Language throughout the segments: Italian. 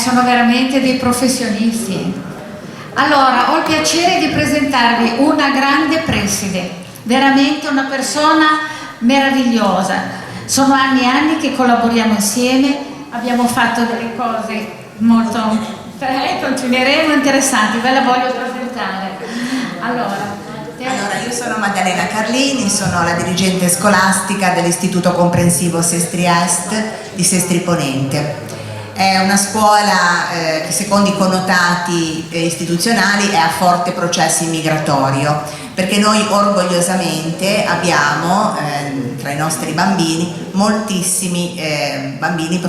sono veramente dei professionisti. Allora, ho il piacere di presentarvi una grande preside, veramente una persona meravigliosa. Sono anni e anni che collaboriamo insieme, abbiamo fatto delle cose molto, continueremo interessanti, ve la voglio presentare. Allora, io sono Maddalena Carlini, sono la dirigente scolastica dell'Istituto Comprensivo Sestri Est di Sestri Ponente. È una scuola che secondo i connotati istituzionali è a forte processo immigratorio, perché noi orgogliosamente abbiamo tra i nostri bambini moltissimi bambini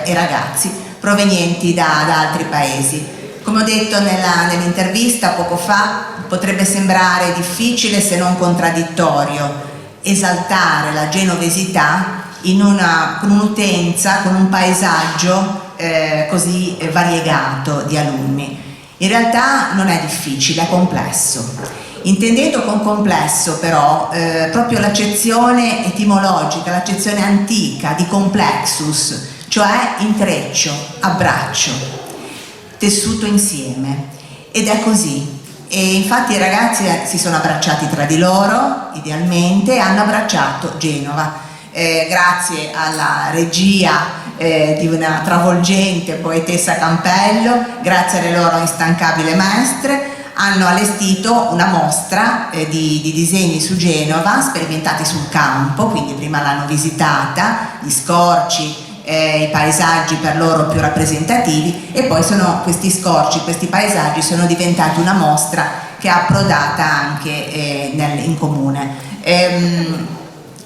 e ragazzi provenienti da altri paesi. Come ho detto nell'intervista poco fa, potrebbe sembrare difficile se non contraddittorio esaltare la genovesità con un'utenza, con un paesaggio così variegato di alunni. In realtà non è difficile, è complesso. Intendendo con complesso però proprio l'accezione etimologica, l'accezione antica di complexus, cioè intreccio, abbraccio, tessuto insieme, ed è così. E infatti i ragazzi si sono abbracciati tra di loro, idealmente, e hanno abbracciato Genova. Grazie alla regia di una travolgente poetessa Campello, grazie alle loro instancabili maestre, hanno allestito una mostra di disegni su Genova sperimentati sul campo, quindi prima l'hanno visitata, gli scorci, i paesaggi per loro più rappresentativi, e poi questi scorci, questi paesaggi sono diventati una mostra che è approdata anche in comune.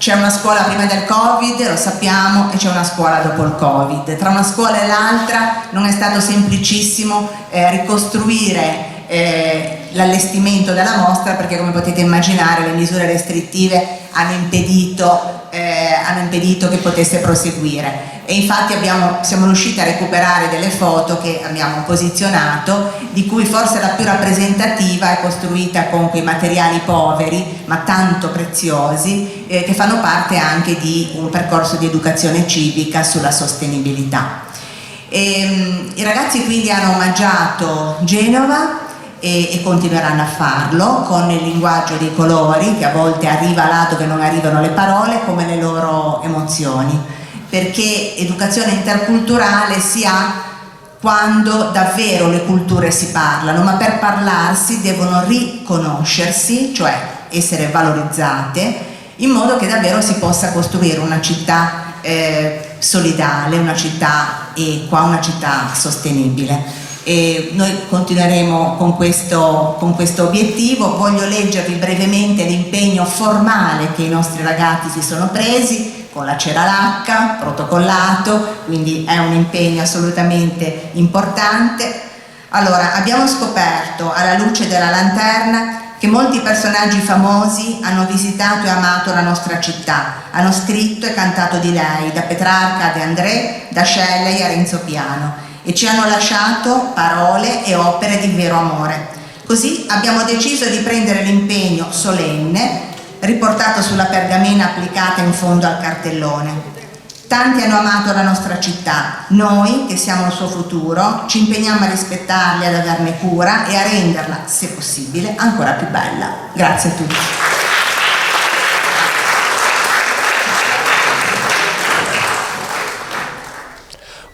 C'è una scuola prima del Covid, lo sappiamo, e c'è una scuola dopo il Covid. Tra una scuola e l'altra non è stato semplicissimo ricostruire l'allestimento della mostra, perché come potete immaginare le misure restrittive hanno impedito che potesse proseguire, e infatti siamo riusciti a recuperare delle foto che abbiamo posizionato, di cui forse la più rappresentativa è costruita con quei materiali poveri ma tanto preziosi, che fanno parte anche di un percorso di educazione civica sulla sostenibilità. I ragazzi quindi hanno omaggiato Genova e continueranno a farlo con il linguaggio dei colori, che a volte arriva là dove non arrivano le parole, come le loro emozioni, perché educazione interculturale si ha quando davvero le culture si parlano, ma per parlarsi devono riconoscersi, cioè essere valorizzate, in modo che davvero si possa costruire una città solidale, una città equa, una città sostenibile. E noi continueremo con questo obiettivo. Voglio leggervi brevemente l'impegno formale che i nostri ragazzi si sono presi con la cera lacca, protocollato, quindi è un impegno assolutamente importante. Allora, abbiamo scoperto alla luce della lanterna che molti personaggi famosi hanno visitato e amato la nostra città, hanno scritto e cantato di lei, da Petrarca a De André, da Shelley a Renzo Piano, e ci hanno lasciato parole e opere di vero amore. Così abbiamo deciso di prendere l'impegno solenne, riportato sulla pergamena applicata in fondo al cartellone. Tanti hanno amato la nostra città, noi, che siamo il suo futuro, ci impegniamo a rispettarli, ad averne cura e a renderla, se possibile, ancora più bella. Grazie a tutti.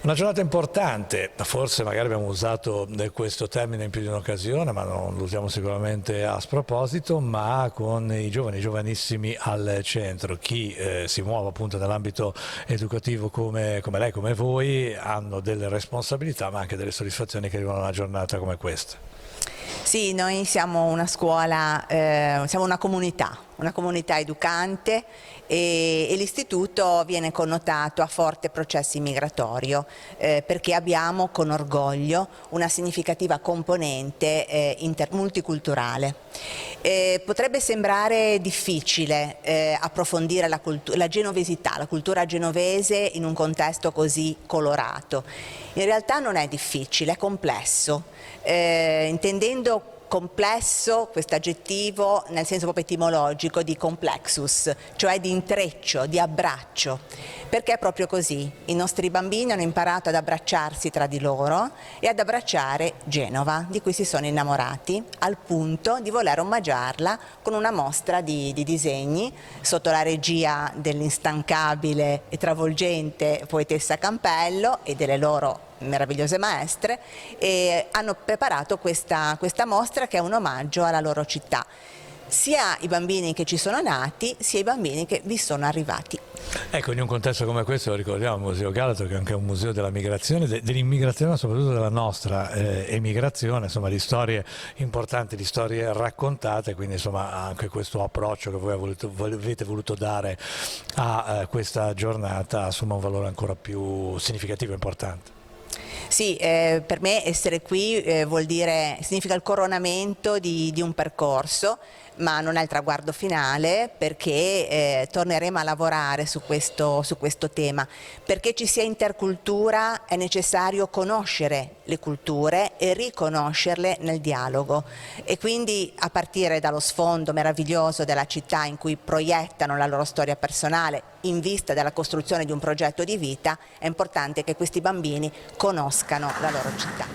Una giornata importante, forse magari abbiamo usato questo termine in più di un'occasione, ma non lo usiamo sicuramente a sproposito, ma con i giovanissimi al centro. Chi si muove appunto nell'ambito educativo come lei, come voi, hanno delle responsabilità ma anche delle soddisfazioni che arrivano a una giornata come questa. Sì, noi siamo una scuola, siamo una comunità educante, e l'istituto viene connotato a forte processo immigratorio perché abbiamo con orgoglio una significativa componente multiculturale. Potrebbe sembrare difficile approfondire la genovesità, la cultura genovese in un contesto così colorato. In realtà non è difficile, è complesso, intendendo complesso, questo aggettivo nel senso proprio etimologico di complexus, cioè di intreccio, di abbraccio, perché è proprio così. I nostri bambini hanno imparato ad abbracciarsi tra di loro e ad abbracciare Genova, di cui si sono innamorati, al punto di voler omaggiarla con una mostra di disegni sotto la regia dell'instancabile e travolgente poetessa Campello e delle loro meravigliose maestre, e hanno preparato questa mostra che è un omaggio alla loro città, sia i bambini che ci sono nati sia i bambini che vi sono arrivati. Ecco, in un contesto come questo ricordiamo il Museo Galato, che è anche un museo della migrazione, dell'immigrazione, ma soprattutto della nostra emigrazione, insomma di storie importanti, di storie raccontate, quindi insomma anche questo approccio che voi avete voluto dare a questa giornata assume un valore ancora più significativo e importante. Sì, per me essere qui vuol dire, significa il coronamento di un percorso, ma non è il traguardo finale, perché torneremo a lavorare su questo tema. Perché ci sia intercultura è necessario conoscere le culture e riconoscerle nel dialogo, e quindi a partire dallo sfondo meraviglioso della città in cui proiettano la loro storia personale in vista della costruzione di un progetto di vita, è importante che questi bambini conoscano la loro città.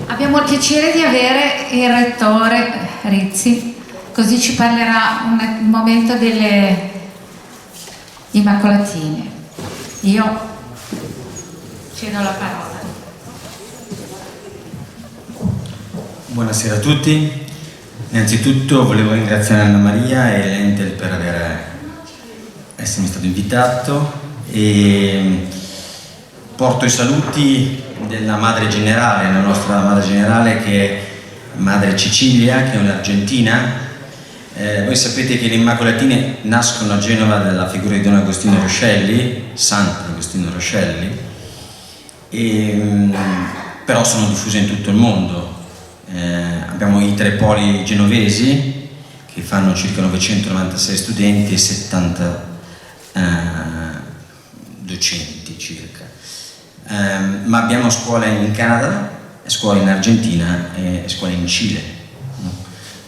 Abbiamo il piacere di avere il rettore Rizzi, così ci parlerà un momento delle Immacolatine. Io cedo la parola. Buonasera a tutti. Innanzitutto volevo ringraziare Anna Maria e l'Entel per essermi stato invitato, e porto i saluti della madre generale, la nostra madre generale, che è Madre Cecilia, che è un'argentina. Voi sapete che le Immacolatine nascono a Genova dalla figura di Don Agostino Roscelli, Sant'Agostino Roscelli, però sono diffuse in tutto il mondo. Abbiamo i 3 poli genovesi che fanno circa 996 studenti e 70 docenti circa, ma abbiamo scuole in Canada, scuole in Argentina e scuole in Cile.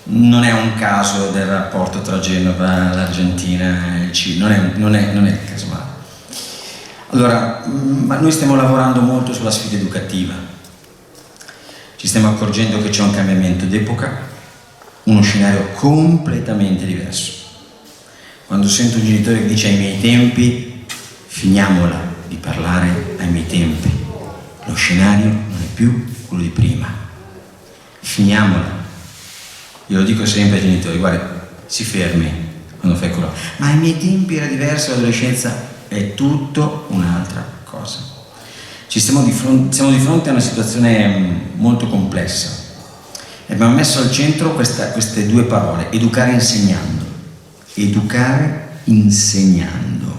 Non è un caso del rapporto tra Genova, l'Argentina e il Cile, non è casuale. Allora, ma noi stiamo lavorando molto sulla sfida educativa. Ci stiamo accorgendo che c'è un cambiamento d'epoca, uno scenario completamente diverso. Quando sento un genitore che dice ai miei tempi, finiamola di parlare ai miei tempi. Lo scenario non è più quello di prima. Finiamola. Io lo dico sempre ai genitori, guarda, si fermi quando fai quello. Ma ai miei tempi era diverso, l'adolescenza è tutto un'altra cosa. Siamo di fronte a una situazione molto complessa. E abbiamo messo al centro queste 2 parole, educare insegnando. Educare insegnando.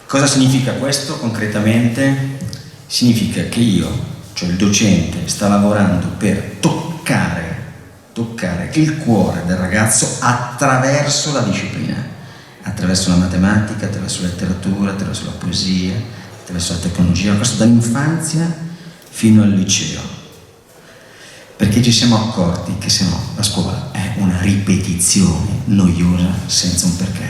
Cosa significa questo concretamente? Significa che io, cioè il docente, sta lavorando per toccare il cuore del ragazzo attraverso la disciplina, attraverso la matematica, attraverso la letteratura, attraverso la poesia, attraverso la tecnologia, questo dall'infanzia fino al liceo. Perché ci siamo accorti che se no la scuola è una ripetizione noiosa senza un perché.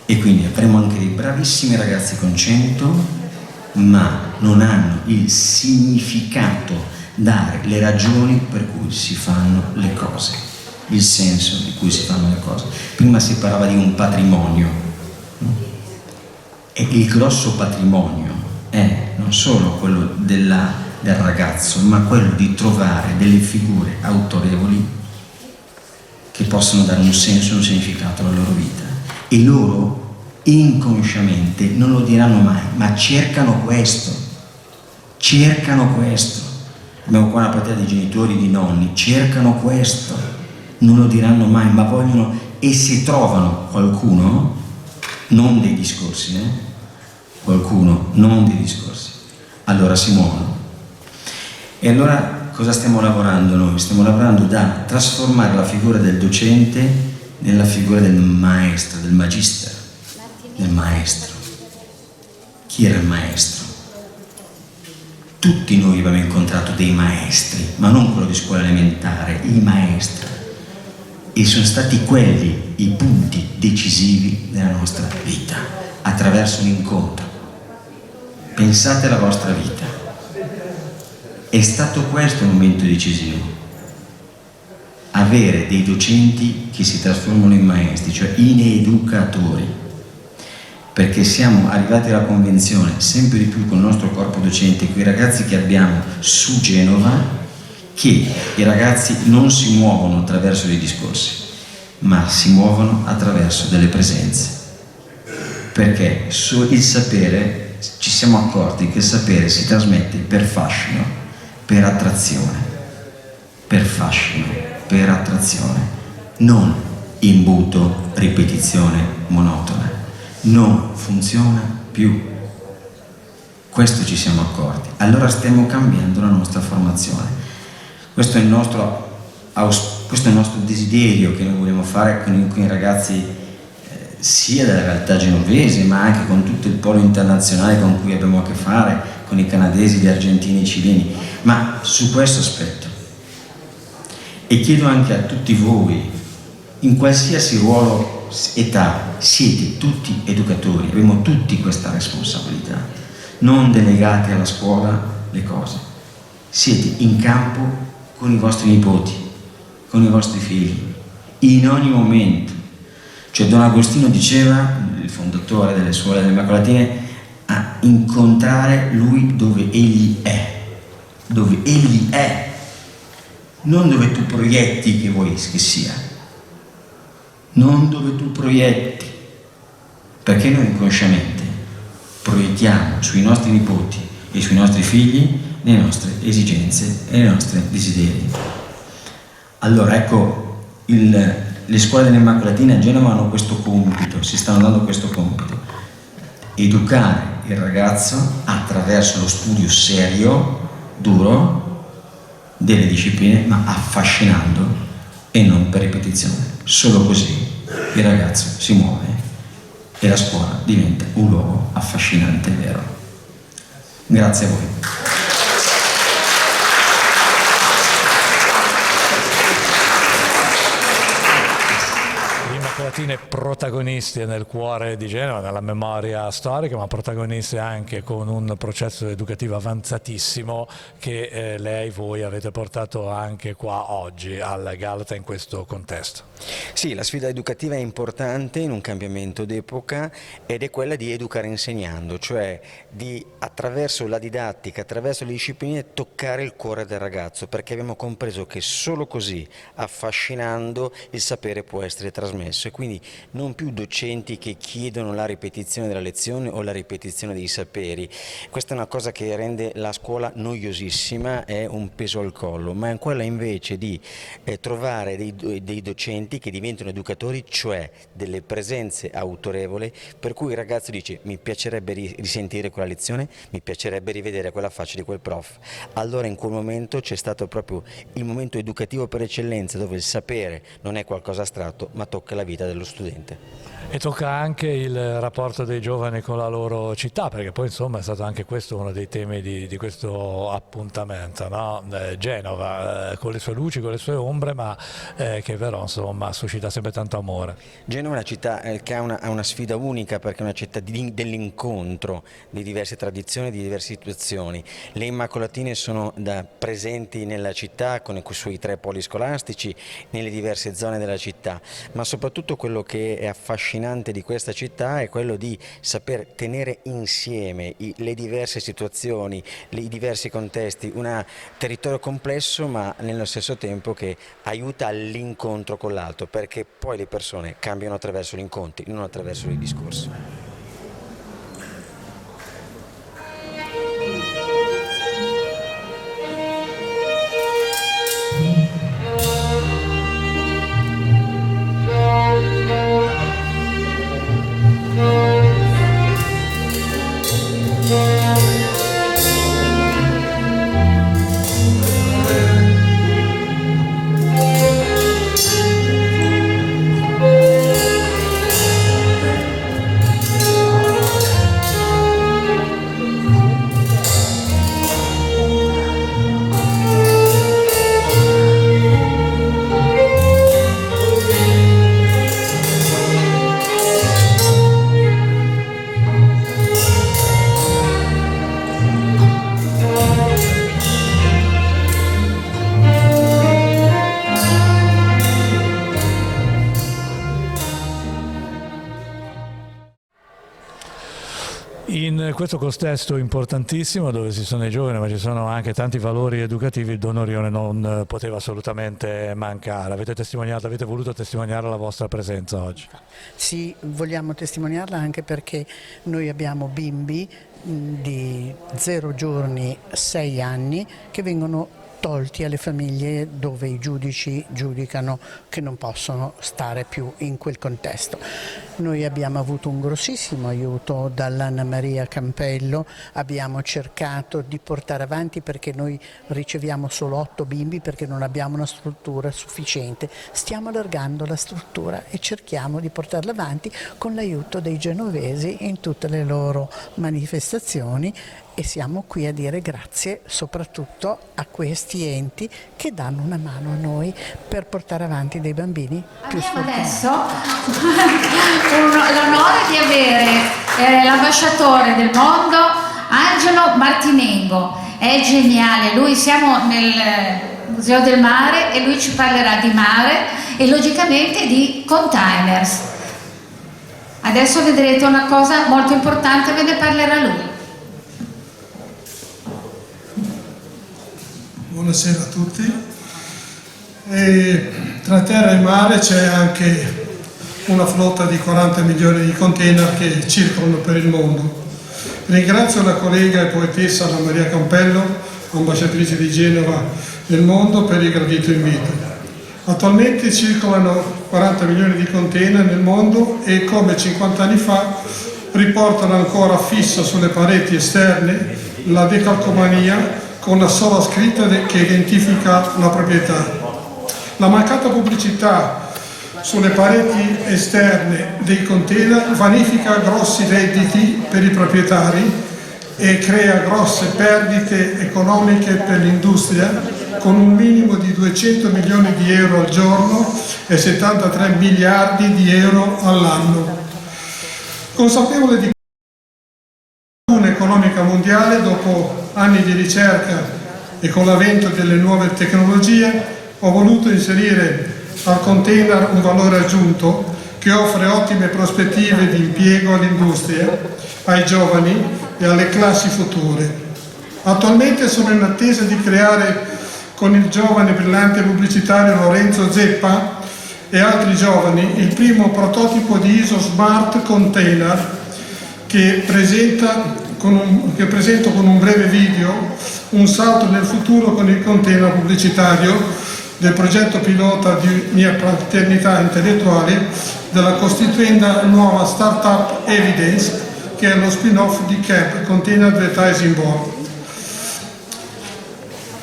E quindi avremo anche dei bravissimi ragazzi con 100, ma non hanno il significato, dare le ragioni per cui si fanno le cose, il senso di cui si fanno le cose. Prima si parlava di un patrimonio, e il grosso patrimonio è non solo quello del ragazzo, ma quello di trovare delle figure autorevoli che possono dare un senso e un significato alla loro vita. E loro inconsciamente non lo diranno mai, ma cercano questo. Abbiamo qua una platea di genitori, di nonni, cercano questo, non lo diranno mai, ma vogliono, e se trovano qualcuno, non dei discorsi, qualcuno, non dei discorsi, allora si muovono. E allora cosa stiamo lavorando noi? Stiamo lavorando da trasformare la figura del docente nella figura del maestro, del magister, del maestro. Chi era il maestro? tutti noi abbiamo incontrato dei maestri, ma non quello di scuola elementare, i maestri. E sono stati quelli i punti decisivi della nostra vita, attraverso un incontro. Pensate alla vostra vita. È stato questo il momento decisivo. Avere dei docenti che si trasformano in maestri, cioè in educatori, perché siamo arrivati alla convinzione sempre di più con il nostro corpo docente, con i ragazzi che abbiamo su Genova, che i ragazzi non si muovono attraverso dei discorsi, ma si muovono attraverso delle presenze, perché il sapere, ci siamo accorti che il sapere si trasmette per fascino, per attrazione, per fascino, per attrazione, non imbuto, ripetizione monotona, non funziona più. Questo ci siamo accorti. Allora stiamo cambiando la nostra formazione. Questo è il nostro desiderio che noi vogliamo fare con i ragazzi sia della realtà genovese, ma anche con tutto il polo internazionale con cui abbiamo a che fare, con i canadesi, gli argentini, i cileni, ma su questo aspetto. E chiedo anche a tutti voi, in qualsiasi ruolo, età, siete tutti educatori, abbiamo tutti questa responsabilità, non delegate alla scuola le cose, siete in campo con i vostri nipoti, con i vostri figli, in ogni momento. Cioè Don Agostino diceva, il fondatore delle suore delle Immacolatine, a incontrare lui dove egli è, non dove tu proietti che vuoi che sia, non dove tu proietti, perché noi inconsciamente proiettiamo sui nostri nipoti e sui nostri figli le nostre esigenze e i nostri desideri. Allora ecco, le scuole delle Immacolatine a Genova hanno questo compito, si stanno dando questo compito: educare il ragazzo attraverso lo studio serio, duro, delle discipline, ma affascinando e non per ripetizione. Solo così il ragazzo si muove e la scuola diventa un luogo affascinante e vero. Grazie a voi. Immacolatine protagonisti nel cuore di Genova, nella memoria storica, ma protagonisti anche con un processo educativo avanzatissimo che voi avete portato anche qua oggi al Galata in questo contesto. Sì, la sfida educativa è importante in un cambiamento d'epoca ed è quella di educare insegnando, cioè di attraverso la didattica, attraverso le discipline toccare il cuore del ragazzo, perché abbiamo compreso che solo così, affascinando, il sapere può essere trasmesso, e quindi non più docenti che chiedono la ripetizione della lezione o la ripetizione dei saperi. Questa è una cosa che rende la scuola noiosissima, è un peso al collo, ma è quella invece di trovare dei docenti che diventano educatori, cioè delle presenze autorevoli, per cui il ragazzo dice: mi piacerebbe risentire quella lezione, mi piacerebbe rivedere quella faccia di quel prof. Allora in quel momento c'è stato proprio il momento educativo per eccellenza, dove il sapere non è qualcosa astratto, ma tocca la vita dello studente. E tocca anche il rapporto dei giovani con la loro città, perché poi insomma è stato anche questo uno dei temi di questo appuntamento, no? Genova, con le sue luci, con le sue ombre, ma che però insomma suscita sempre tanto amore. Genova è una città che ha una sfida unica, perché è una città dell'incontro di diverse tradizioni, di diverse situazioni. Le Immacolatine sono presenti nella città con i suoi 3 poli scolastici, nelle diverse zone della città, ma soprattutto quello che è affascinante di questa città è quello di saper tenere insieme le diverse situazioni, i diversi contesti, un territorio complesso ma nello stesso tempo che aiuta all'incontro con l'altro, perché poi le persone cambiano attraverso gli incontri, non attraverso i discorsi. In questo contesto importantissimo, dove ci sono i giovani ma ci sono anche tanti valori educativi, il Don Orione non poteva assolutamente mancare. Avete voluto testimoniare la vostra presenza oggi? Sì, vogliamo testimoniarla anche perché noi abbiamo bimbi di 0 giorni, 6 anni che vengono tolti alle famiglie dove i giudici giudicano che non possono stare più in quel contesto. Noi abbiamo avuto un grossissimo aiuto dall'Anna Maria Campello, abbiamo cercato di portare avanti perché noi riceviamo solo 8 bimbi perché non abbiamo una struttura sufficiente. Stiamo allargando la struttura e cerchiamo di portarla avanti con l'aiuto dei genovesi in tutte le loro manifestazioni e siamo qui a dire grazie soprattutto a questi enti che danno una mano a noi per portare avanti dei bambini più sfortunati. Adesso l'onore di avere l'ambasciatore del mondo Angelo Martinengo. È geniale, siamo nel Museo del Mare e lui ci parlerà di mare e logicamente di containers. Adesso vedrete una cosa molto importante, ve ne parlerà lui. Buonasera a tutti. Tra terra e mare c'è anche una flotta di 40 milioni di container che circolano per il mondo. Ringrazio la collega e poetessa Anna Maria Campello, ambasciatrice di Genova nel mondo, per il gradito invito. Attualmente circolano 40 milioni di container nel mondo e, come 50 anni fa, riportano ancora fissa sulle pareti esterne la decalcomania con la sola scritta che identifica la proprietà. La mancata pubblicità sulle pareti esterne dei container vanifica grossi redditi per i proprietari e crea grosse perdite economiche per l'industria, con un minimo di 200 milioni di euro al giorno e 73 miliardi di euro all'anno. Consapevole di economica mondiale, dopo anni di ricerca e con l'avvento delle nuove tecnologie, ho voluto inserire al container un valore aggiunto che offre ottime prospettive di impiego all'industria, ai giovani e alle classi future. Attualmente sono in attesa di creare con il giovane brillante pubblicitario Lorenzo Zeppa e altri giovani il primo prototipo di ISO Smart Container che presento con un breve video un salto nel futuro con il container pubblicitario del progetto pilota di mia paternità intellettuale della costituenda nuova startup Evidence, che è lo spin-off di CAB, Container Advertising Board.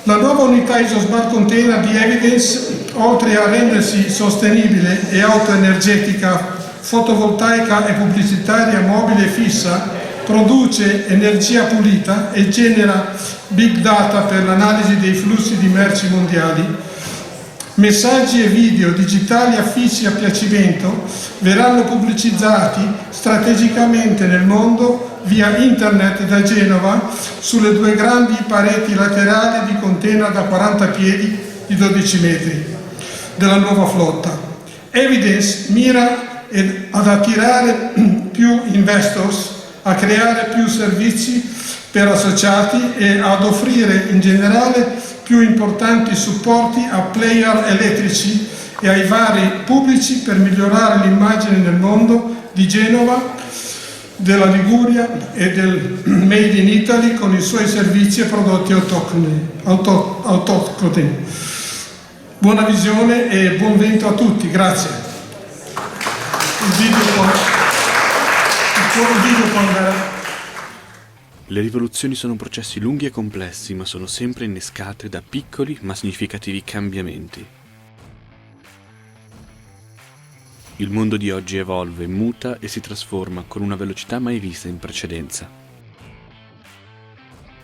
La nuova unità ISO Smart Container di Evidence, oltre a rendersi sostenibile e autoenergetica, fotovoltaica e pubblicitaria mobile e fissa, produce energia pulita e genera big data per l'analisi dei flussi di merci mondiali. Messaggi e video digitali affissi a piacimento verranno pubblicizzati strategicamente nel mondo via internet da Genova sulle 2 grandi pareti laterali di container da 40 piedi di 12 metri della nuova flotta. Evidence mira ad attirare più investors, a creare più servizi per associati e ad offrire in generale più importanti supporti a player elettrici e ai vari pubblici per migliorare l'immagine nel mondo di Genova, della Liguria e del Made in Italy con i suoi servizi e prodotti autoctoni. Buona visione e buon vento a tutti, grazie. Il video può andare. Le rivoluzioni sono processi lunghi e complessi, ma sono sempre innescate da piccoli ma significativi cambiamenti. Il mondo di oggi evolve, muta e si trasforma con una velocità mai vista in precedenza.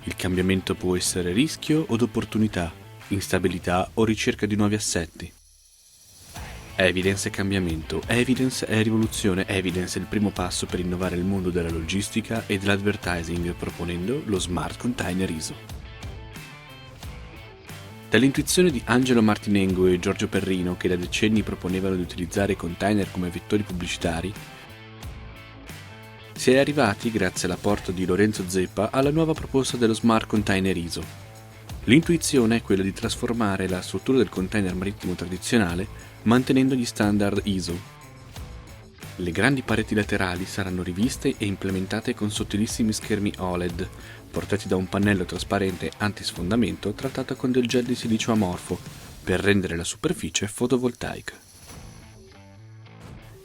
Il cambiamento può essere rischio od opportunità, instabilità o ricerca di nuovi assetti. Evidence è cambiamento, Evidence è rivoluzione, Evidence è il primo passo per innovare il mondo della logistica e dell'advertising proponendo lo Smart Container ISO. Dall'intuizione di Angelo Martinengo e Giorgio Perrino, che da decenni proponevano di utilizzare i container come vettori pubblicitari, Si è arrivati, grazie all'apporto di Lorenzo Zeppa, alla nuova proposta dello Smart Container ISO. L'intuizione è quella di trasformare la struttura del container marittimo tradizionale mantenendo gli standard ISO. Le grandi pareti laterali saranno riviste e implementate con sottilissimi schermi OLED, portati da un pannello trasparente antisfondamento trattato con del gel di silicio amorfo, per rendere la superficie fotovoltaica.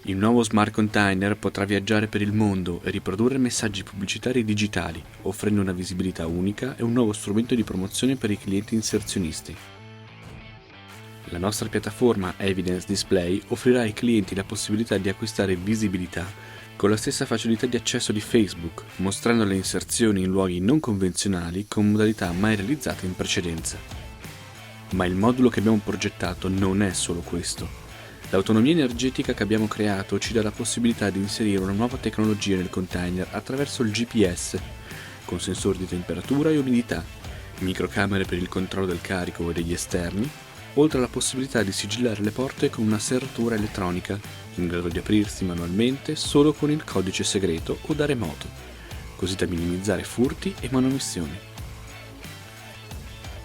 Il nuovo Smart Container potrà viaggiare per il mondo e riprodurre messaggi pubblicitari digitali, offrendo una visibilità unica e un nuovo strumento di promozione per i clienti inserzionisti. La nostra piattaforma Evidence Display offrirà ai clienti la possibilità di acquistare visibilità con la stessa facilità di accesso di Facebook, mostrando le inserzioni in luoghi non convenzionali con modalità mai realizzate in precedenza. Ma il modulo che abbiamo progettato non è solo questo. L'autonomia energetica che abbiamo creato ci dà la possibilità di inserire una nuova tecnologia nel container attraverso il GPS, con sensori di temperatura e umidità, microcamere per il controllo del carico e degli esterni, oltre alla possibilità di sigillare le porte con una serratura elettronica, in grado di aprirsi manualmente solo con il codice segreto o da remoto, così da minimizzare furti e manomissioni.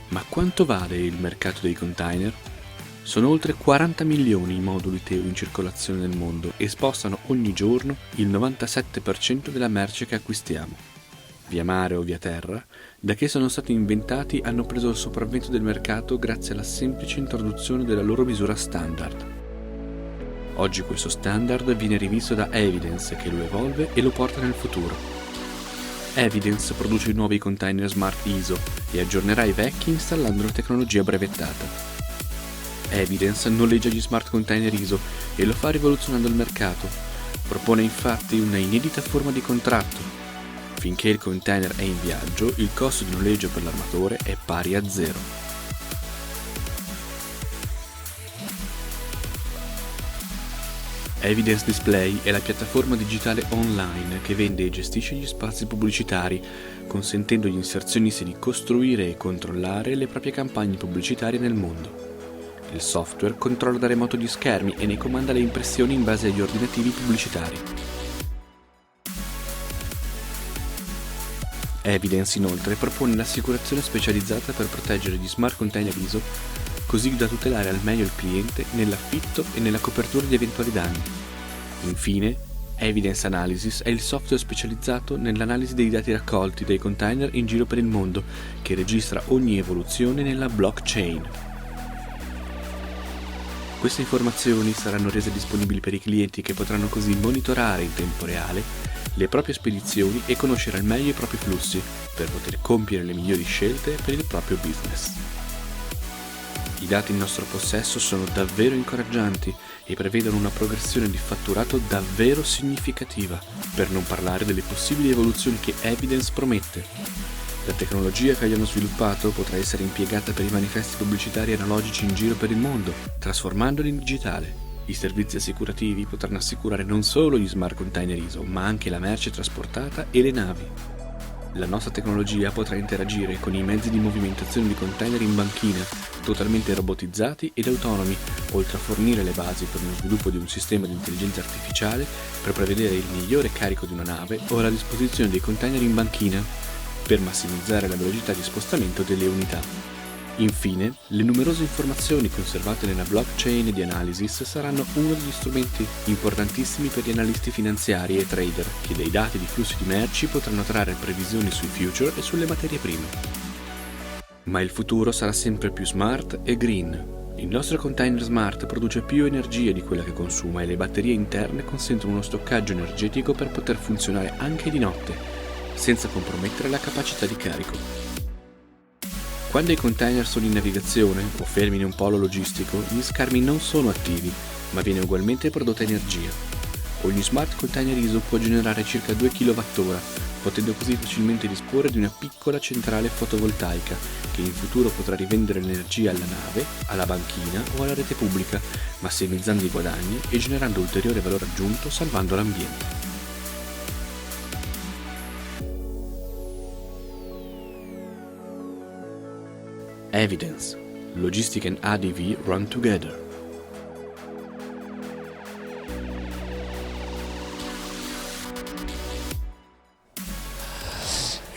Ma quanto vale il mercato dei container? Sono oltre 40 milioni i moduli Teo in circolazione nel mondo e spostano ogni giorno il 97% della merce che acquistiamo. Via mare o via terra, da che sono stati inventati hanno preso il sopravvento del mercato grazie alla semplice introduzione della loro misura standard. Oggi questo standard viene rivisto da Evidence che lo evolve e lo porta nel futuro. Evidence produce i nuovi container Smart ISO e aggiornerà i vecchi installando la tecnologia brevettata. Evidence noleggia gli Smart Container ISO e lo fa rivoluzionando il mercato. Propone infatti una inedita forma di contratto. Finché il container è in viaggio, il costo di noleggio per l'armatore è pari a 0. Evidence Display è la piattaforma digitale online che vende e gestisce gli spazi pubblicitari, consentendo agli inserzionisti di costruire e controllare le proprie campagne pubblicitarie nel mondo. Il software controlla da remoto gli schermi e ne comanda le impressioni in base agli ordinativi pubblicitari. Evidence inoltre propone l'assicurazione specializzata per proteggere gli Smart Container ISO, così da tutelare al meglio il cliente nell'affitto e nella copertura di eventuali danni. Infine, Evidence Analysis è il software specializzato nell'analisi dei dati raccolti dai container in giro per il mondo, che registra ogni evoluzione nella blockchain. Queste informazioni saranno rese disponibili per i clienti che potranno così monitorare in tempo reale le proprie spedizioni e conoscere al meglio i propri flussi per poter compiere le migliori scelte per il proprio business. I dati in nostro possesso sono davvero incoraggianti e prevedono una progressione di fatturato davvero significativa, per non parlare delle possibili evoluzioni che Evidence promette. La tecnologia che abbiamo sviluppato potrà essere impiegata per i manifesti pubblicitari analogici in giro per il mondo, trasformandoli in digitale. I servizi assicurativi potranno assicurare non solo gli Smart Container ISO, ma anche la merce trasportata e le navi. La nostra tecnologia potrà interagire con i mezzi di movimentazione di container in banchina, totalmente robotizzati ed autonomi, oltre a fornire le basi per lo sviluppo di un sistema di intelligenza artificiale per prevedere il migliore carico di una nave o la disposizione dei container in banchina, per massimizzare la velocità di spostamento delle unità. Infine, le numerose informazioni conservate nella blockchain di Analysis saranno uno degli strumenti importantissimi per gli analisti finanziari e trader, che dai dati di flussi di merci potranno trarre previsioni sui future e sulle materie prime. Ma il futuro sarà sempre più smart e green. Il nostro container smart produce più energia di quella che consuma e le batterie interne consentono uno stoccaggio energetico per poter funzionare anche di notte, senza compromettere la capacità di carico. Quando i container sono in navigazione o fermi in un polo logistico, gli schermi non sono attivi, ma viene ugualmente prodotta energia. Ogni Smart Container ISO può generare circa 2 kWh, potendo così facilmente disporre di una piccola centrale fotovoltaica, che in futuro potrà rivendere l'energia alla nave, alla banchina o alla rete pubblica, massimizzando i guadagni e generando ulteriore valore aggiunto salvando l'ambiente. Evidence. Logistic and ADV run together.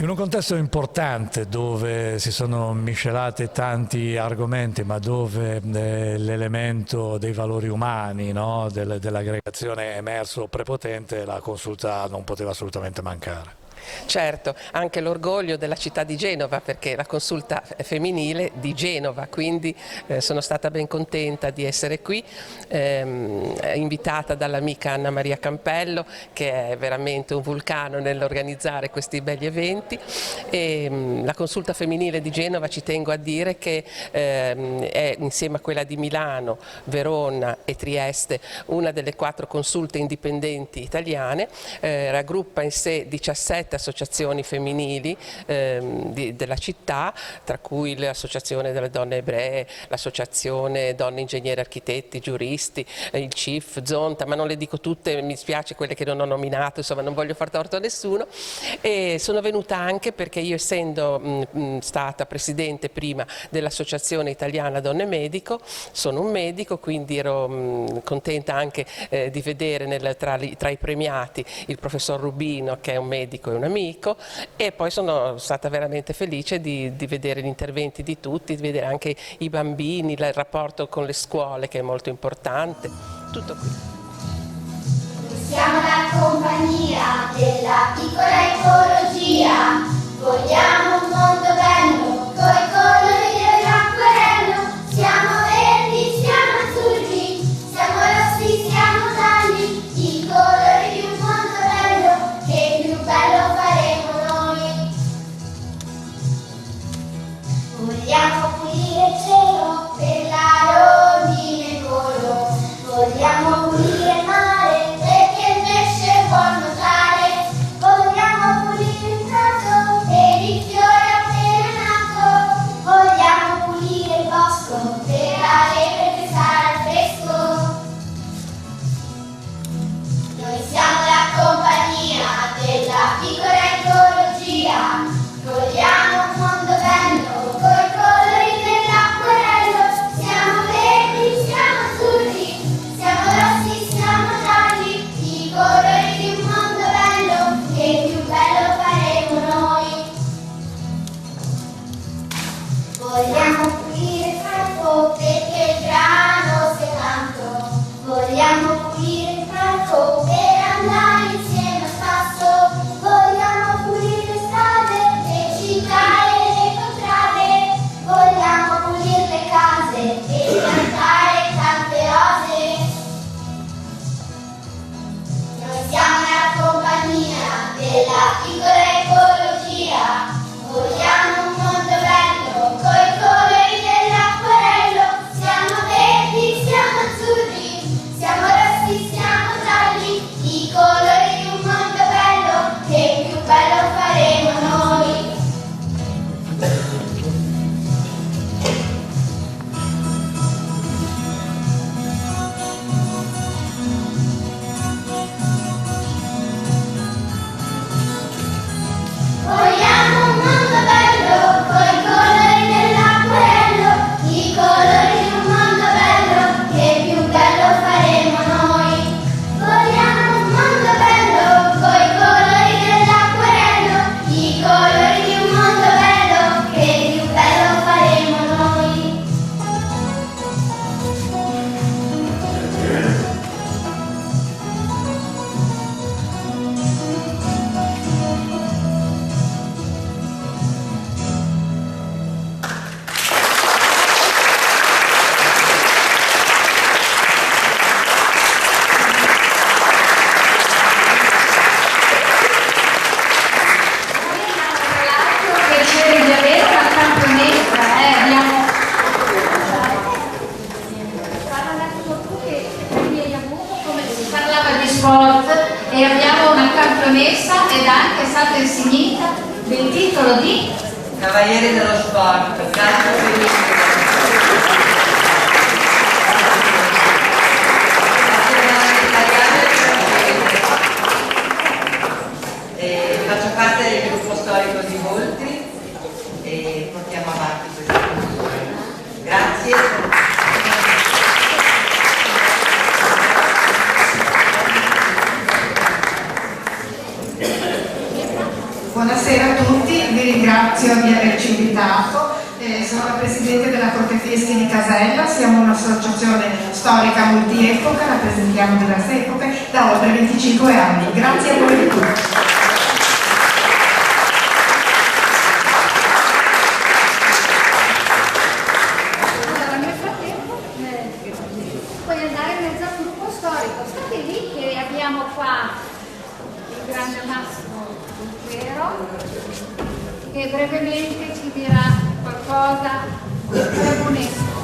In un contesto importante dove si sono miscelati tanti argomenti, ma dove l'elemento dei valori umani, no, dell'aggregazione è emerso prepotente, la consulta non poteva assolutamente mancare. Certo, anche l'orgoglio della città di Genova, perché la consulta femminile di Genova, quindi sono stata ben contenta di essere qui, invitata dall'amica Anna Maria Campello, che è veramente un vulcano nell'organizzare questi belli eventi, e la consulta femminile di Genova, ci tengo a dire che è, insieme a quella di Milano, Verona e Trieste, una delle 4 consulte indipendenti italiane, raggruppa in sé 17 associazioni femminili della città, tra cui l'Associazione delle Donne Ebree, l'Associazione Donne Ingegneri Architetti, Giuristi, il CIF, Zonta, ma non le dico tutte, mi spiace quelle che non ho nominato, insomma non voglio far torto a nessuno. E sono venuta anche perché io, essendo stata presidente prima dell'Associazione Italiana Donne Medico, sono un medico, quindi ero contenta anche di vedere tra i premiati il professor Rubino, che è un medico e un amico, e poi sono stata veramente felice di vedere gli interventi di tutti, di vedere anche i bambini, il rapporto con le scuole, che è molto importante. Tutto qui. Siamo la compagnia della piccola ecologia, vogliamo un mondo bello, coi colori dell'acquerello, siamo verdi, siamo azzurri, siamo rossi, siamo gialli, i colori di un mondo bello, che più bello faremo noi. Vogliamo pulire il cielo per la rondine volo, vogliamo pulire il mare perché il pesce può nuotare, vogliamo pulire il prato per il fiore appena nato, vogliamo pulire il bosco per la lepre che sarà al fresco. Noi siamo la compagnia della piccola ecologia, vogliamo un mondo bello coi colori dell'acquerello, siamo verdi, siamo azzurri, siamo rossi, siamo gialli, i colori di un mondo bello, che più bello faremo noi. Vogliamo pulire il prato perché il grano sia tanto, vogliamo pulire il prato per andare insieme a spasso, vogliamo pulire le strade, le città e le contrade, vogliamo pulire le case e piantare tante rose. Noi siamo la compagnia della piccola ecologia, vogliamo un mondo bello coi colori dell'acquerello, siamo verdi, siamo azzurri, siamo rossi, siamo gialli, i colori di un mondo bello, che più bello faremo noi. Vogliamo un mondo bello coi colori dell'acquerello, i colori di un mondo bello, che più bello faremo noi. Vogliamo un mondo bello coi colori dell'acquerello, i colori di un mondo bello, che più bello faremo noi. Piacere di avere una campionessa, abbiamo come si parlava di sport, e abbiamo una campionessa ed anche è stata insignita del titolo di Cavaliere dello Sport, calcio femminile. Faccio parte del gruppo storico di Voltri e portiamo avanti questa funzione. Grazie. Buonasera a tutti, vi ringrazio di averci invitato. Sono la Presidente della Corte Fieschi di Casella, siamo un'associazione storica multiepoca, rappresentiamo diverse epoche da oltre 25 anni. Grazie a voi di tutti. Allora, nel frattempo puoi andare in mezzo al gruppo storico. State lì che abbiamo qua il grande Massimo Zucchero che brevemente ci dirà qualcosa dell'UNESCO.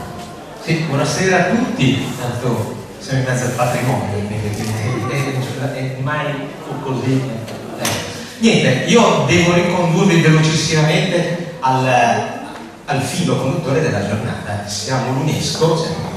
Sì, buonasera a tutti, tanto siamo in mezzo al patrimonio, è mai così. Niente, io devo ricondurvi velocissimamente al filo conduttore della giornata. Siamo l'UNESCO, siamo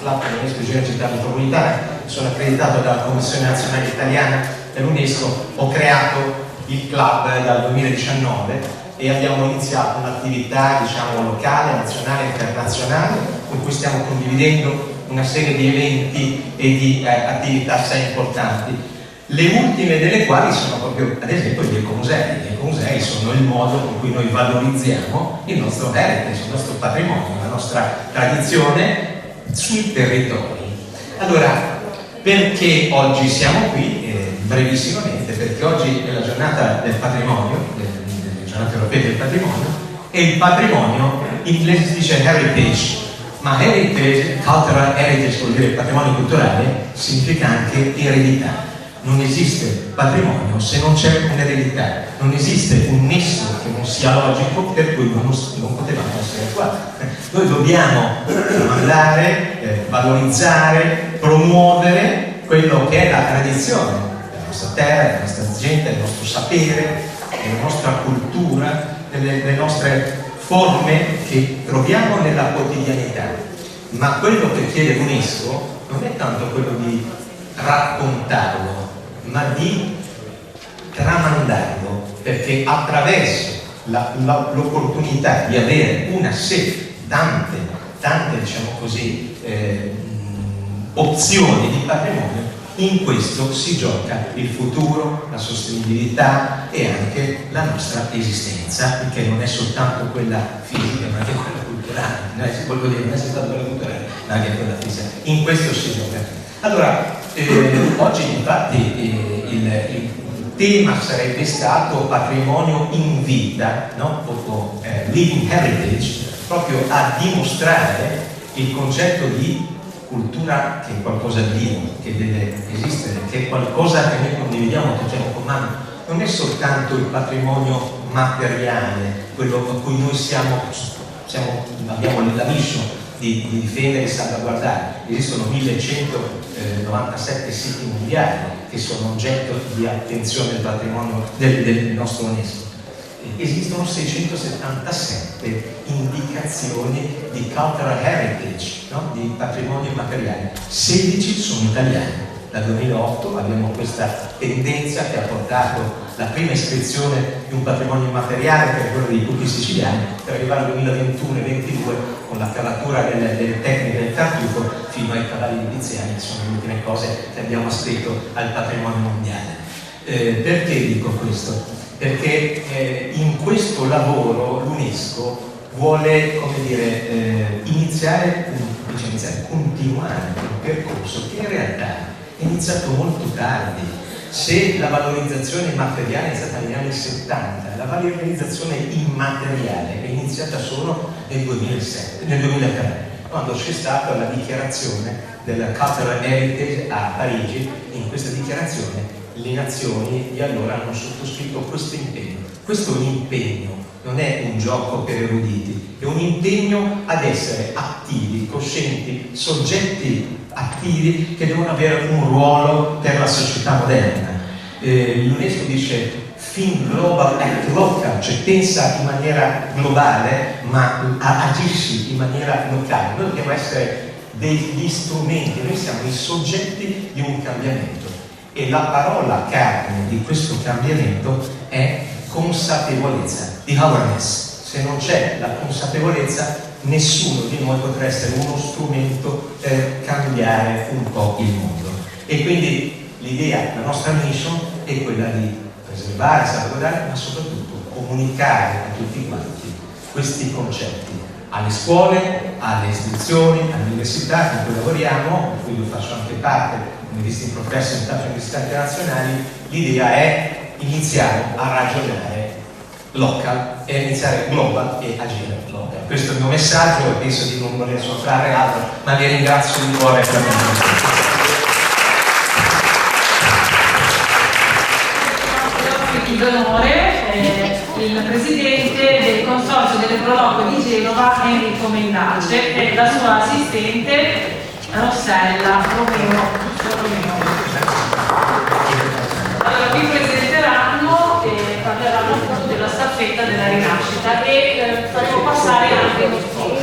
l'APP dell'UNESCO Ginevra Città Metropolitana, sono accreditato dalla Commissione Nazionale Italiana dell'UNESCO, ho creato il club dal 2019 e abbiamo iniziato un'attività locale, nazionale e internazionale con cui stiamo condividendo una serie di eventi e di attività assai importanti, le ultime delle quali sono proprio ad esempio gli ecomusei. Gli ecomusei sono il modo con cui noi valorizziamo il nostro heritage, il nostro patrimonio, la nostra tradizione sui territori. Allora, perché oggi siamo qui? Brevissimamente, perché oggi è la giornata del patrimonio, giornata europea del patrimonio, e il patrimonio in inglese si dice heritage, ma heritage, cultural heritage vuol dire patrimonio culturale, significa anche eredità. Non esiste patrimonio se non c'è un'eredità, non esiste un nesso che non sia logico per cui non potevamo essere qua. Noi dobbiamo tramandare, valorizzare, promuovere quello che è la tradizione della nostra terra, della nostra gente, del nostro sapere, della nostra cultura, delle nostre forme che troviamo nella quotidianità. Ma quello che chiede l'UNESCO non è tanto quello di raccontarlo, ma di tramandarlo, perché attraverso l'opportunità di avere una serie, tante diciamo così, opzioni di patrimonio, in questo si gioca il futuro, la sostenibilità e anche la nostra esistenza, perché non è soltanto quella fisica, ma anche quella culturale. Non è soltanto quella culturale, ma anche quella fisica. In questo si gioca. Allora, oggi infatti il tema sarebbe stato patrimonio in vita, no? O living heritage, proprio a dimostrare il concetto di cultura che è qualcosa di vivo, che deve esistere, che è qualcosa che noi condividiamo, tocchiamo con mano. Non è soltanto il patrimonio materiale, quello a cui noi abbiamo la mission di difendere e salvaguardare. Esistono 1197 siti mondiali che sono oggetto di attenzione del patrimonio del nostro UNESCO. Esistono 677 indicazioni di cultural heritage, no? Di patrimonio immateriale. 16 sono italiane. Dal 2008 abbiamo questa tendenza che ha portato la prima iscrizione di un patrimonio immateriale, che è quello dei tutti siciliani, per arrivare al 2021 e 2022 con la calatura delle tecniche del tartufo fino ai cavalli veneziani, che sono le ultime cose che abbiamo ascritto al patrimonio mondiale. Perché dico questo? Perché in questo lavoro l'UNESCO vuole, come dire, continuare un percorso che in realtà è iniziato molto tardi. Se la valorizzazione materiale è iniziata negli anni 70, la valorizzazione immateriale è iniziata solo nel 2003, quando c'è stata la dichiarazione della Cultural Heritage a Parigi. In questa dichiarazione le nazioni di allora hanno sottoscritto questo impegno. Questo è un impegno, non è un gioco per eruditi, è un impegno ad essere attivi, coscienti, soggetti attivi che devono avere un ruolo per la società moderna. L'UNESCO dice think global, act local, cioè pensa in maniera globale ma agisci in maniera locale. Noi dobbiamo essere degli strumenti, noi siamo i soggetti di un cambiamento. E la parola cardine di questo cambiamento è consapevolezza, di awareness. Se non c'è la consapevolezza, nessuno di noi potrà essere uno strumento per cambiare un po' il mondo. E quindi l'idea, la nostra mission è quella di preservare, salvaguardare, ma soprattutto comunicare a tutti quanti questi concetti alle scuole, alle istituzioni, alle università con cui lavoriamo, di cui io faccio anche parte come distinct professor in tante università internazionali. L'idea è iniziare a ragionare local e iniziare global e agire local. Questo è il mio messaggio e penso di non voler soffrare altro, ma vi ringrazio di cuore per la d'onore il presidente del consorzio delle Proloco di Genova, Enrico Mendace, e la sua assistente Rossella Romeo. Allora, vi presenteranno e parleranno appunto della staffetta della rinascita e faremo passare anche lo spot.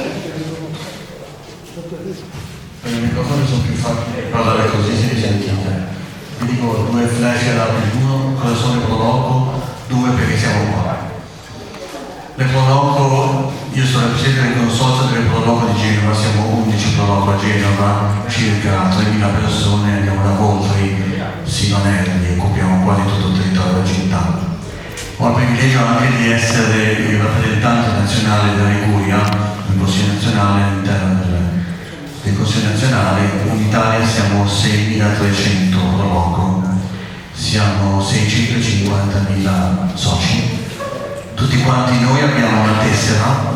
I microfoni sono più facili, parlare così si risentite. Vi dico due flash rapidi. Uno, cosa sono le Proloco? Due, perché siamo qua. Le Proloco, io sono il presidente del consorzio delle Proloco di Genova, siamo 11 Proloco a Genova, circa 3.000 persone, andiamo da Voltri sino a Nervi, occupiamo quasi tutto il territorio della città. Ho il privilegio anche di essere il rappresentante nazionale della Liguria, nel Consiglio nazionale, all'interno del Consiglio nazionale. In Italia siamo 6.300 Proloco, siamo 650.000 soci. Tutti quanti noi abbiamo una tessera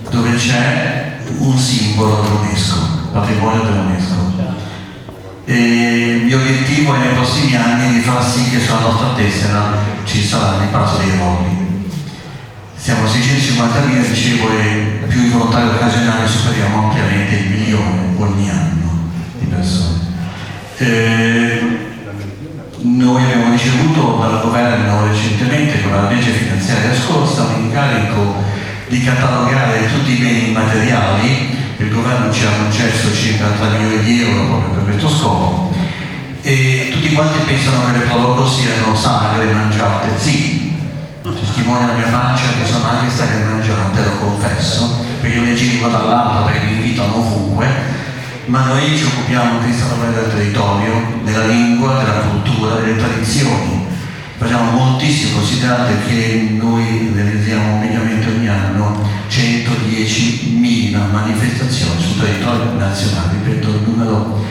dove c'è un simbolo dell'UNESCO, patrimonio dell'UNESCO. E il mio obiettivo è nei prossimi anni di far sì che sulla nostra tessera ci saranno il Palazzo dei Rolli. Siamo 650.000, dicevo, e più i volontari occasionali superiamo ampiamente il 1 milione ogni anno di persone. Noi abbiamo ricevuto dal governo recentemente, con la legge finanziaria scorsa, un incarico di catalogare tutti i beni immateriali. Il governo ci ha concesso circa 3 milioni di euro proprio per questo scopo, e tutti quanti pensano che le Proloco siano sagre mangiate. Sì, testimonia la mia pancia che sono anche sagre mangiate, lo confesso, perché io le giro dall'alto perché mi invitano ovunque. Ma noi ci occupiamo di salvare del territorio, della lingua, della cultura, delle tradizioni. Facciamo moltissimo, considerate che noi realizziamo mediamente ogni anno 110.000 manifestazioni sul territorio nazionale, ripeto il numero,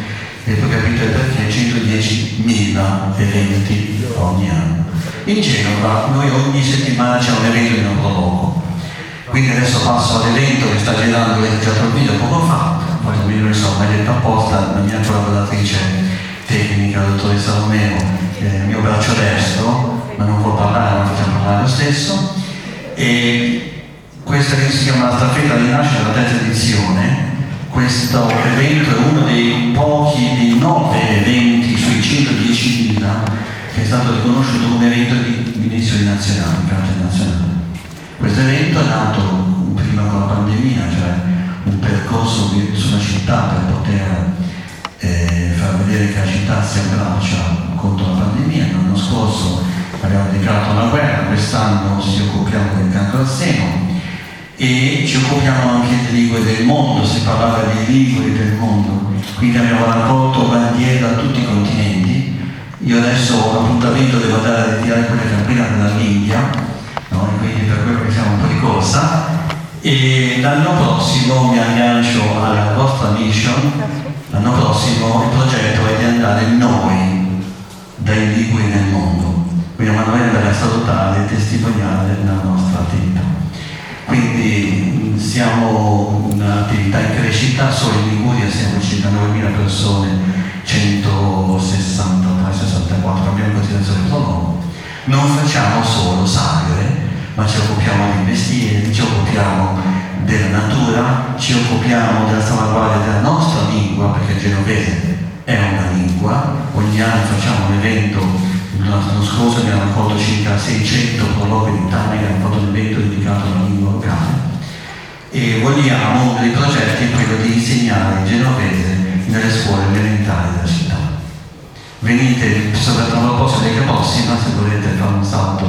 e poi capite perché 110.000 eventi ogni anno. In Genova noi ogni settimana c'è un evento di un Proloco, quindi adesso passo all'evento che sta girando, avete già il video poco fa. Poi non so, mai detto apposta, la mia collaboratrice tecnica, la dottoressa Romeo, il mio braccio destro, ma non può parlare, ma facciamo parlare lo stesso. E questa che si chiama la staffetta di nascita, la terza edizione. Questo evento è uno dei pochi, dei 9 eventi sui 110.000 che è stato riconosciuto come evento di benessere nazionale, carattere nazionale. Questo evento è nato prima con la pandemia, cioè un percorso sulla città per poter far vedere che la città si abbraccia contro la pandemia. L'anno scorso abbiamo dedicato alla guerra, quest'anno ci occupiamo del cancro al seno e ci occupiamo anche delle lingue del mondo, si parlava di lingue del mondo, quindi abbiamo raccolto bandiere da tutti i continenti. Io adesso ho l'appuntamento, devo andare a ritirare quelle che appena dall'India, no? E quindi per quello che siamo un po' di corsa. E l'anno prossimo mi aggancio alla vostra mission. L'anno prossimo il progetto è di andare noi dai liguri nel mondo, quindi una manovra statutaria e testimoniale della nostra attività. Quindi siamo un'attività in crescita, solo in Liguria siamo circa 9.000 persone, 163-64 abbiamo considerazione Proloco. Non facciamo solo sagre, ma ci occupiamo di investire, ci occupiamo della natura, ci occupiamo della salvaguardia della nostra lingua, perché il genovese è una lingua. Ogni anno facciamo un evento, l'anno scorso abbiamo raccolto circa 600 Proloco in Italia, abbiamo fatto un evento dedicato alla lingua locale e vogliamo, uno dei progetti è quello di insegnare il genovese nelle scuole elementari della città. Venite, soprattutto la prossima, se volete fare un salto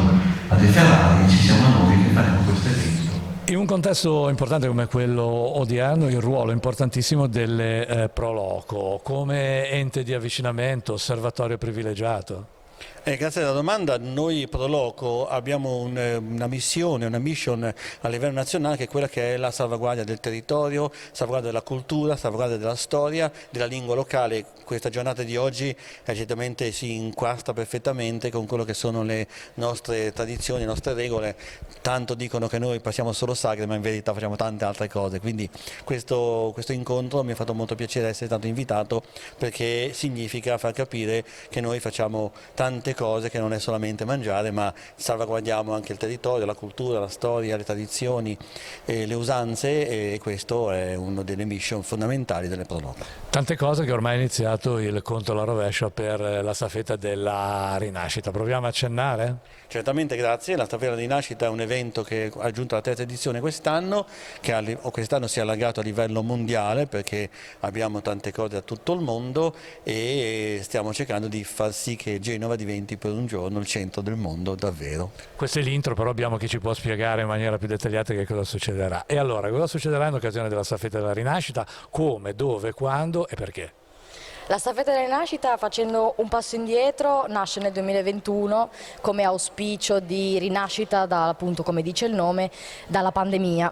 a De Ferrari, ci siamo noi che faremo questo evento. In un contesto importante come quello odierno, il ruolo importantissimo delle Proloco come ente di avvicinamento, osservatorio privilegiato. Grazie della domanda. Noi Proloco abbiamo una mission a livello nazionale, che è quella che è la salvaguardia del territorio, salvaguardia della cultura, salvaguardia della storia, della lingua locale. Questa giornata di oggi certamente si inquastra perfettamente con quello che sono le nostre tradizioni, le nostre regole. Tanto dicono che noi passiamo solo sagre, ma in verità facciamo tante altre cose. Quindi questo incontro mi ha fatto molto piacere essere stato invitato, perché significa far capire che noi facciamo tante cose, che non è solamente mangiare, ma salvaguardiamo anche il territorio, la cultura, la storia, le tradizioni, le usanze, e questo è una delle mission fondamentali delle Proloco. Tante cose che ormai è iniziato il conto alla rovescia per la staffetta della rinascita. Proviamo a accennare? Certamente, grazie. La staffetta della rinascita è un evento che ha raggiunto la terza edizione quest'anno, che quest'anno si è allargato a livello mondiale, perché abbiamo tante cose da tutto il mondo e stiamo cercando di far sì che Genova diventi per un giorno il centro del mondo davvero. Questo è l'intro, però abbiamo chi ci può spiegare in maniera più dettagliata che cosa succederà. E allora, cosa succederà in occasione della staffetta della rinascita? Come, dove, quando e perché? La staffetta della rinascita, facendo un passo indietro, nasce nel 2021 come auspicio di rinascita, appunto come dice il nome, dalla pandemia.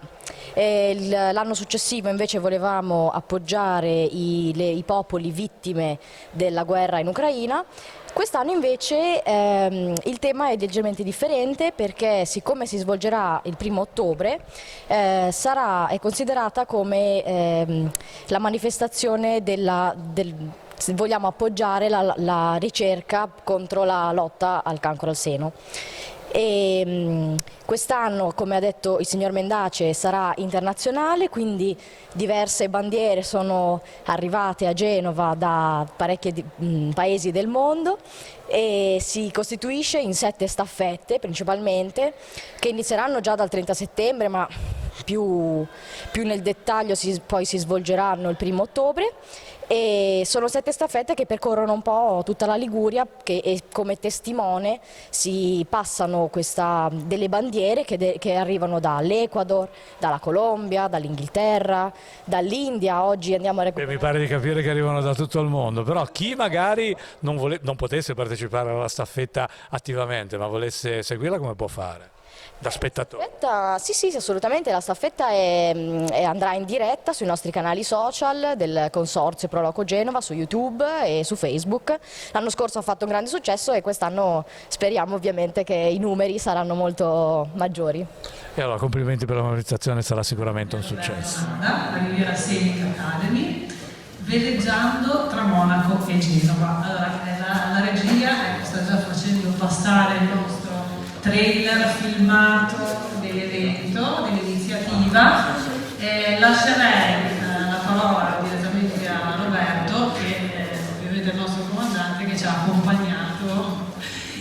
L'anno successivo invece volevamo appoggiare i popoli vittime della guerra in Ucraina. Quest'anno invece il tema è leggermente differente, perché siccome si svolgerà il 1° ottobre è considerata come la manifestazione vogliamo appoggiare la ricerca contro la lotta al cancro al seno. Quest'anno, come ha detto il signor Mendace, sarà internazionale, quindi diverse bandiere sono arrivate a Genova da parecchi paesi del mondo, e si costituisce in 7 staffette principalmente, che inizieranno già dal 30 settembre, ma più nel dettaglio poi si svolgeranno il 1° ottobre. E sono 7 staffette che percorrono un po' tutta la Liguria, e come testimone si passano delle bandiere che arrivano dall'Ecuador, dalla Colombia, dall'Inghilterra, dall'India. Oggi andiamo a recuperare. Mi pare di capire che arrivano da tutto il mondo, però chi magari non potesse partecipare alla staffetta attivamente, ma volesse seguirla, come può fare? Da spettatore? Sì, assolutamente. La staffetta andrà in diretta sui nostri canali social del Consorzio Proloco Genova, su YouTube e su Facebook. L'anno scorso ha fatto un grande successo, e quest'anno speriamo ovviamente che i numeri saranno molto maggiori. E allora, complimenti per la manifestazione, sarà sicuramente un successo. La Riviera Scenic Academy, veleggiando tra Monaco e Genova. Allora, la regia sta già facendo passare il nostro trailer filmato dell'evento, dell'iniziativa. Lascerei la parola direttamente a Roberto, che ovviamente è il nostro comandante, che ci ha accompagnato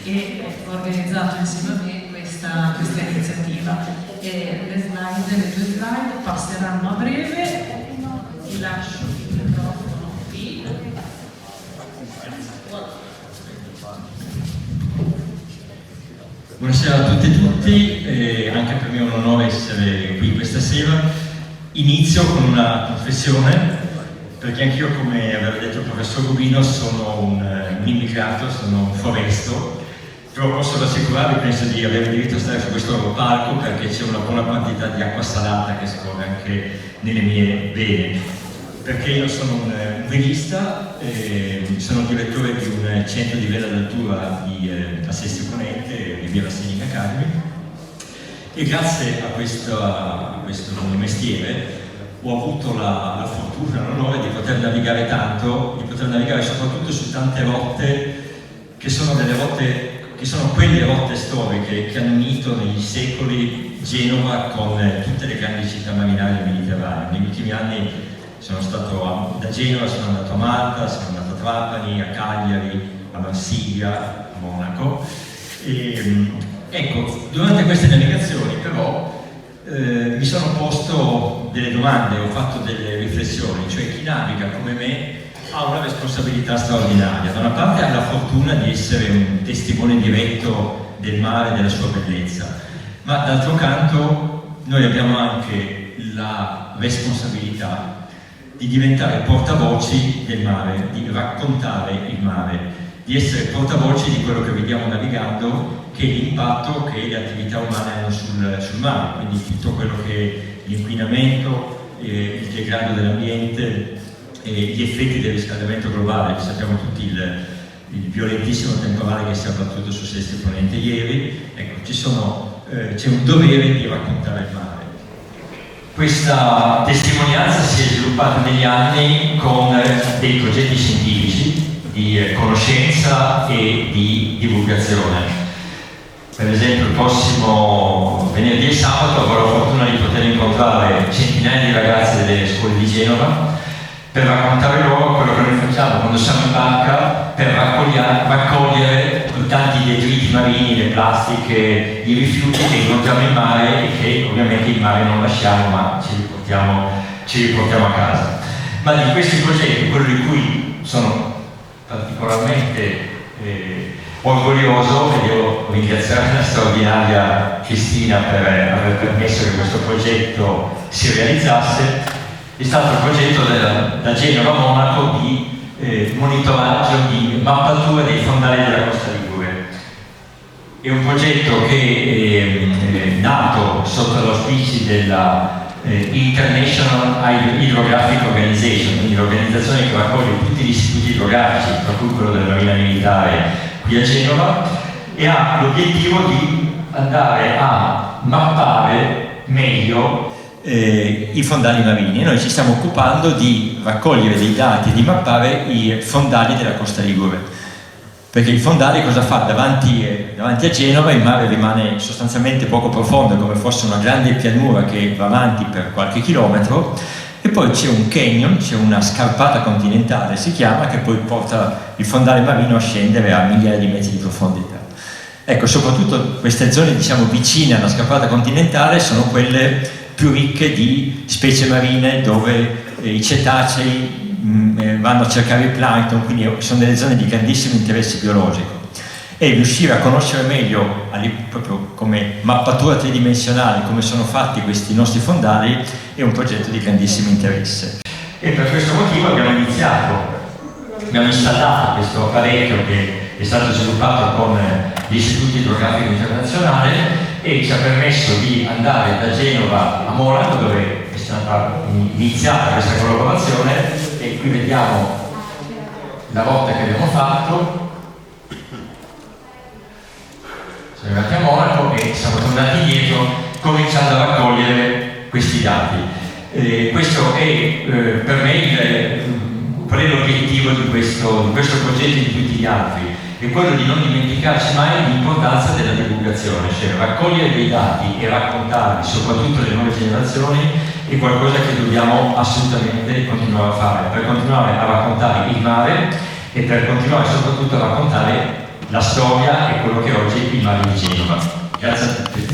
e ha organizzato insieme a me questa iniziativa. Le 2 slide passeranno a breve. Vi lascio il microfono qui. Buonasera a tutte e tutti, anche per me è un onore essere qui questa sera. Inizio con una confessione, perché anch'io, come aveva detto il professor Rubino, sono un immigrato, sono un foresto, però posso rassicurarvi, penso di avere diritto a stare su questo palco, perché c'è una buona quantità di acqua salata che scorre anche nelle mie vene. Perché io sono un velista, sono direttore di un centro di vela d'altura a Sestri Ponente, Riviera Scenic Academy, e grazie a questo mestiere ho avuto la fortuna, l'onore di poter navigare tanto, di poter navigare soprattutto su tante rotte che sono quelle rotte storiche che hanno unito negli secoli Genova con tutte le grandi città marinare del Mediterraneo. Negli ultimi anni sono stato da Genova, sono andato a Malta, sono andato a Trapani, a Cagliari, a Marsiglia, a Monaco. Ecco, durante queste navigazioni però mi sono posto delle domande, ho fatto delle riflessioni, cioè chi naviga come me ha una responsabilità straordinaria. Da una parte ha la fortuna di essere un testimone diretto del mare e della sua bellezza, ma d'altro canto noi abbiamo anche la responsabilità di diventare portavoci del mare, di raccontare il mare. di essere portavoce di quello che vediamo navigando, che è l'impatto che le attività umane hanno sul mare, quindi tutto quello che è l'inquinamento, il degrado dell'ambiente, gli effetti del riscaldamento globale. Sappiamo tutti il violentissimo temporale che si è abbattuto su Sestri Ponente ieri. Ecco, c'è un dovere di raccontare il mare. Questa testimonianza si è sviluppata negli anni con dei progetti scientifici di conoscenza e di divulgazione. Per esempio il prossimo venerdì e sabato avrò la fortuna di poter incontrare centinaia di ragazzi delle scuole di Genova per raccontare loro quello che noi facciamo quando siamo in barca per raccogliere tanti detriti marini, le plastiche, i rifiuti che incontriamo in mare e che ovviamente in mare non lasciamo, ma ci riportiamo a casa. Ma di questi progetti, quello di cui sono particolarmente orgoglioso, e devo ringraziare la straordinaria Cristina per aver permesso che questo progetto si realizzasse, è stato il progetto da Genova a Monaco di monitoraggio, di mappatura dei fondali della costa ligure. È un progetto che è nato sotto l'auspici della International Hydrographic Organization, quindi l'organizzazione che raccoglie tutti gli istituti idrografici, tra cui quello della Marina Militare qui a Genova, e ha l'obiettivo di andare a mappare meglio i fondali marini. Noi ci stiamo occupando di raccogliere dei dati, di mappare i fondali della costa ligure, perché il fondale cosa fa? Davanti a Genova il mare rimane sostanzialmente poco profondo, come fosse una grande pianura che va avanti per qualche chilometro, e poi c'è un canyon, c'è una scarpata continentale si chiama, che poi porta il fondale marino a scendere a migliaia di metri di profondità. Ecco, soprattutto queste zone, diciamo, vicine alla scarpata continentale sono quelle più ricche di specie marine, dove i cetacei vanno a cercare il plankton, quindi sono delle zone di grandissimo interesse biologico. E riuscire a conoscere meglio, proprio come mappatura tridimensionale, come sono fatti questi nostri fondali, è un progetto di grandissimo interesse. E per questo motivo abbiamo installato questo apparecchio che è stato sviluppato con l'Istituto Idrografico Internazionale, e ci ha permesso di andare da Genova a Monaco, dove è stata iniziata questa collaborazione, e qui vediamo la rotta che abbiamo fatto. Siamo arrivati a Monaco e siamo tornati indietro, cominciando a raccogliere questi dati. Questo è per me qual è l'obiettivo di questo progetto e di tutti gli altri. È quello di non dimenticarci mai l'importanza della divulgazione, cioè raccogliere dei dati e raccontarli, soprattutto alle nuove generazioni, è qualcosa che dobbiamo assolutamente continuare a fare, per continuare a raccontare il mare e per continuare soprattutto a raccontare la storia e quello che oggi è il mare di Genova. Grazie a tutti.